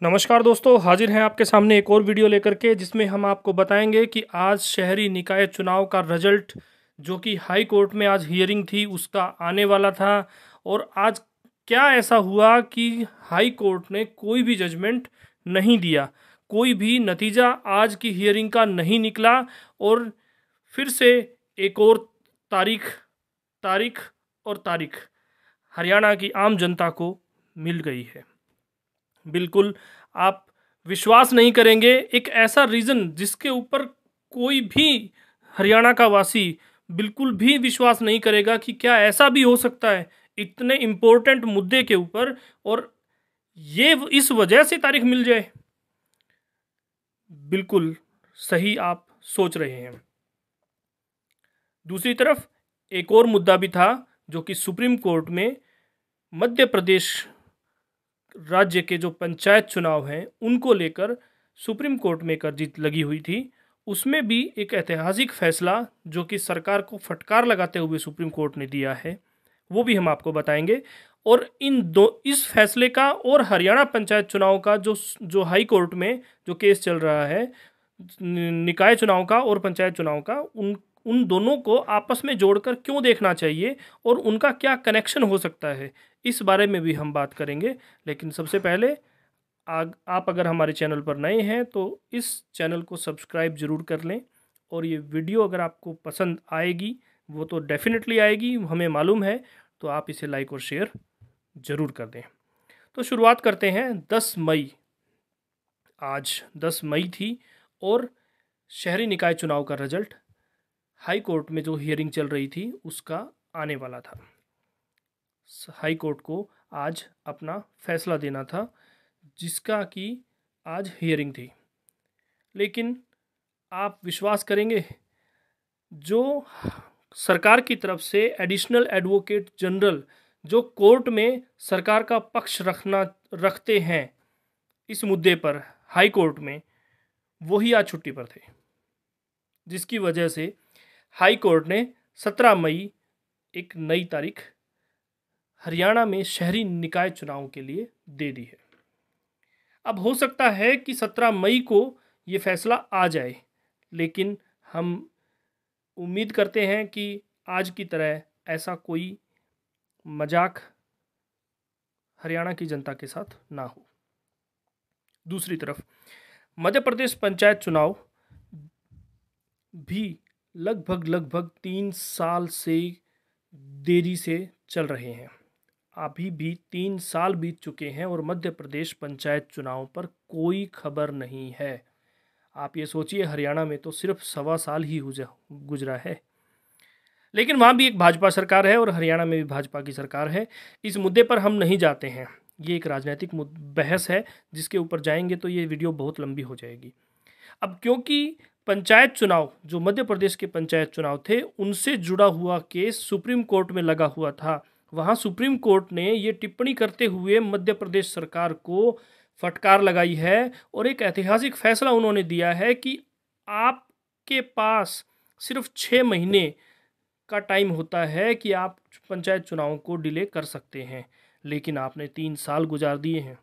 नमस्कार दोस्तों, हाजिर हैं आपके सामने एक और वीडियो लेकर के जिसमें हम आपको बताएंगे कि आज शहरी निकाय चुनाव का रिजल्ट जो कि हाई कोर्ट में आज हियरिंग थी उसका आने वाला था। और आज क्या ऐसा हुआ कि हाई कोर्ट ने कोई भी जजमेंट नहीं दिया, कोई भी नतीजा आज की हियरिंग का नहीं निकला। और फिर से एक और तारीख तारीख और तारीख हरियाणा की आम जनता को मिल गई है। बिल्कुल, आप विश्वास नहीं करेंगे, एक ऐसा रीज़न जिसके ऊपर कोई भी हरियाणा का वासी बिल्कुल भी विश्वास नहीं करेगा कि क्या ऐसा भी हो सकता है इतने इम्पोर्टेंट मुद्दे के ऊपर, और ये इस वजह से तारीख मिल जाए। बिल्कुल सही आप सोच रहे हैं। दूसरी तरफ एक और मुद्दा भी था जो कि सुप्रीम कोर्ट में मध्य प्रदेश राज्य के जो पंचायत चुनाव हैं उनको लेकर सुप्रीम कोर्ट में एक अर्जी लगी हुई थी। उसमें भी एक ऐतिहासिक फैसला जो कि सरकार को फटकार लगाते हुए सुप्रीम कोर्ट ने दिया है, वो भी हम आपको बताएंगे। और इस फैसले का और हरियाणा पंचायत चुनाव का जो जो हाई कोर्ट में जो केस चल रहा है निकाय चुनाव का और पंचायत चुनाव का, उन उन दोनों को आपस में जोड़कर क्यों देखना चाहिए और उनका क्या कनेक्शन हो सकता है, इस बारे में भी हम बात करेंगे। लेकिन सबसे पहले आप अगर हमारे चैनल पर नए हैं तो इस चैनल को सब्सक्राइब ज़रूर कर लें। और ये वीडियो अगर आपको पसंद आएगी, वो तो डेफिनेटली आएगी, हमें मालूम है, तो आप इसे लाइक और शेयर ज़रूर कर दें। तो शुरुआत करते हैं 10 मई। आज 10 मई थी और शहरी निकाय चुनाव का रिजल्ट हाई कोर्ट में जो हियरिंग चल रही थी उसका आने वाला था। हाई कोर्ट को आज अपना फैसला देना था जिसका कि आज हियरिंग थी। लेकिन आप विश्वास करेंगे, जो सरकार की तरफ से एडिशनल एडवोकेट जनरल जो कोर्ट में सरकार का पक्ष रखते हैं इस मुद्दे पर हाई कोर्ट में, वही आज छुट्टी पर थे, जिसकी वजह से हाई कोर्ट ने 17 मई एक नई तारीख हरियाणा में शहरी निकाय चुनाव के लिए दे दी है। अब हो सकता है कि 17 मई को ये फैसला आ जाए, लेकिन हम उम्मीद करते हैं कि आज की तरह ऐसा कोई मजाक हरियाणा की जनता के साथ ना हो। दूसरी तरफ मध्य प्रदेश पंचायत चुनाव भी लगभग 3 साल से देरी से चल रहे हैं। अभी भी 3 साल बीत चुके हैं और मध्य प्रदेश पंचायत चुनाव पर कोई खबर नहीं है। आप ये सोचिए, हरियाणा में तो सिर्फ 1.25 साल ही गुजरा है, लेकिन वहाँ भी एक भाजपा सरकार है और हरियाणा में भी भाजपा की सरकार है। इस मुद्दे पर हम नहीं जाते हैं, ये एक राजनीतिक बहस है जिसके ऊपर जाएंगे तो ये वीडियो बहुत लंबी हो जाएगी। अब क्योंकि पंचायत चुनाव जो मध्य प्रदेश के पंचायत चुनाव थे उनसे जुड़ा हुआ केस सुप्रीम कोर्ट में लगा हुआ था, वहाँ सुप्रीम कोर्ट ने ये टिप्पणी करते हुए मध्य प्रदेश सरकार को फटकार लगाई है और एक ऐतिहासिक फैसला उन्होंने दिया है कि आपके पास सिर्फ 6 महीने का टाइम होता है कि आप पंचायत चुनाव को डिले कर सकते हैं, लेकिन आपने 3 साल गुजार दिए हैं।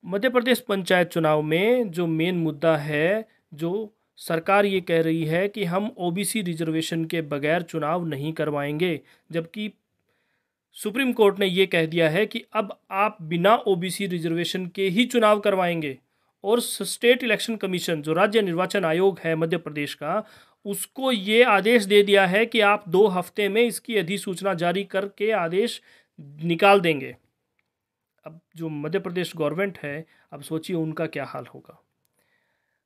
मध्य प्रदेश पंचायत चुनाव में जो मेन मुद्दा है, जो सरकार ये कह रही है कि हम ओबीसी रिजर्वेशन के बगैर चुनाव नहीं करवाएंगे, जबकि सुप्रीम कोर्ट ने ये कह दिया है कि अब आप बिना ओबीसी रिजर्वेशन के ही चुनाव करवाएंगे। और स्टेट इलेक्शन कमीशन जो राज्य निर्वाचन आयोग है मध्य प्रदेश का, उसको ये आदेश दे दिया है कि आप 2 हफ्ते में इसकी अधिसूचना जारी करके आदेश निकाल देंगे। अब जो मध्य प्रदेश गवर्नमेंट है, अब सोचिए उनका क्या हाल होगा।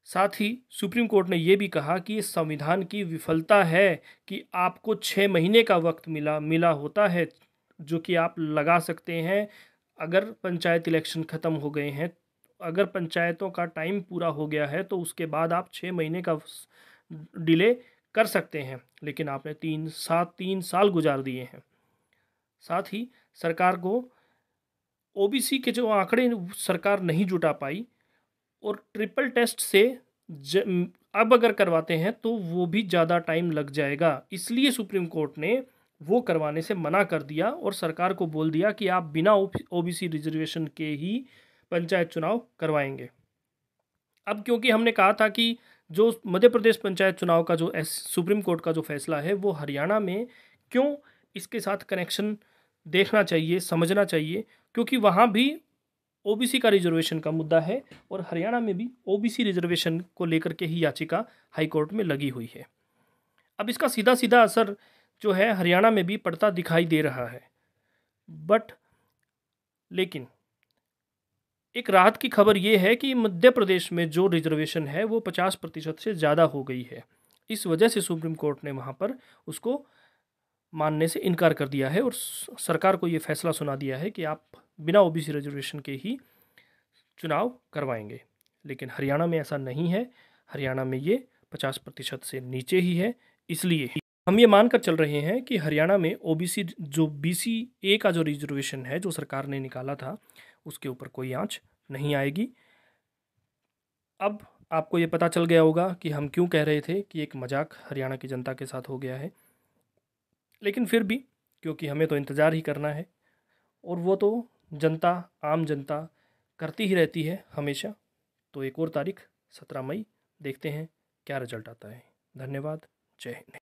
साथ ही सुप्रीम कोर्ट ने यह भी कहा कि संविधान की विफलता है कि आपको 6 महीने का वक्त मिला होता है जो कि आप लगा सकते हैं अगर पंचायत इलेक्शन ख़त्म हो गए हैं। अगर पंचायतों का टाइम पूरा हो गया है तो उसके बाद आप 6 महीने का डिले कर सकते हैं, लेकिन आपने 3 साल गुजार दिए हैं। साथ ही सरकार को ओबीसी के जो आंकड़े सरकार नहीं जुटा पाई और ट्रिपल टेस्ट से अब अगर करवाते हैं तो वो भी ज़्यादा टाइम लग जाएगा, इसलिए सुप्रीम कोर्ट ने वो करवाने से मना कर दिया और सरकार को बोल दिया कि आप बिना ओबीसी रिजर्वेशन के ही पंचायत चुनाव करवाएंगे। अब क्योंकि हमने कहा था कि जो मध्य प्रदेश पंचायत चुनाव का जो सुप्रीम कोर्ट का जो फैसला है वो हरियाणा में क्यों इसके साथ कनेक्शन देखना चाहिए, समझना चाहिए, क्योंकि वहाँ भी ओबीसी का रिजर्वेशन का मुद्दा है और हरियाणा में भी ओबीसी रिजर्वेशन को लेकर के ही याचिका हाई कोर्ट में लगी हुई है। अब इसका सीधा सीधा असर जो है हरियाणा में भी पड़ता दिखाई दे रहा है। लेकिन एक राहत की खबर ये है कि मध्य प्रदेश में जो रिजर्वेशन है वो 50% से ज़्यादा हो गई है। इस वजह से सुप्रीम कोर्ट ने वहाँ पर उसको मानने से इनकार कर दिया है और सरकार को ये फैसला सुना दिया है कि आप बिना ओबीसी रिजर्वेशन के ही चुनाव करवाएंगे। लेकिन हरियाणा में ऐसा नहीं है, हरियाणा में ये 50% से नीचे ही है। इसलिए हम ये मानकर चल रहे हैं कि हरियाणा में ओबीसी जो BCA का जो रिजर्वेशन है जो सरकार ने निकाला था उसके ऊपर कोई आंच नहीं आएगी। अब आपको ये पता चल गया होगा कि हम क्यों कह रहे थे कि एक मजाक हरियाणा की जनता के साथ हो गया है। लेकिन फिर भी क्योंकि हमें तो इंतज़ार ही करना है और वो तो जनता, आम जनता करती ही रहती है हमेशा। तो एक और तारीख 17 मई, देखते हैं क्या रिजल्ट आता है। धन्यवाद। जय हिंद।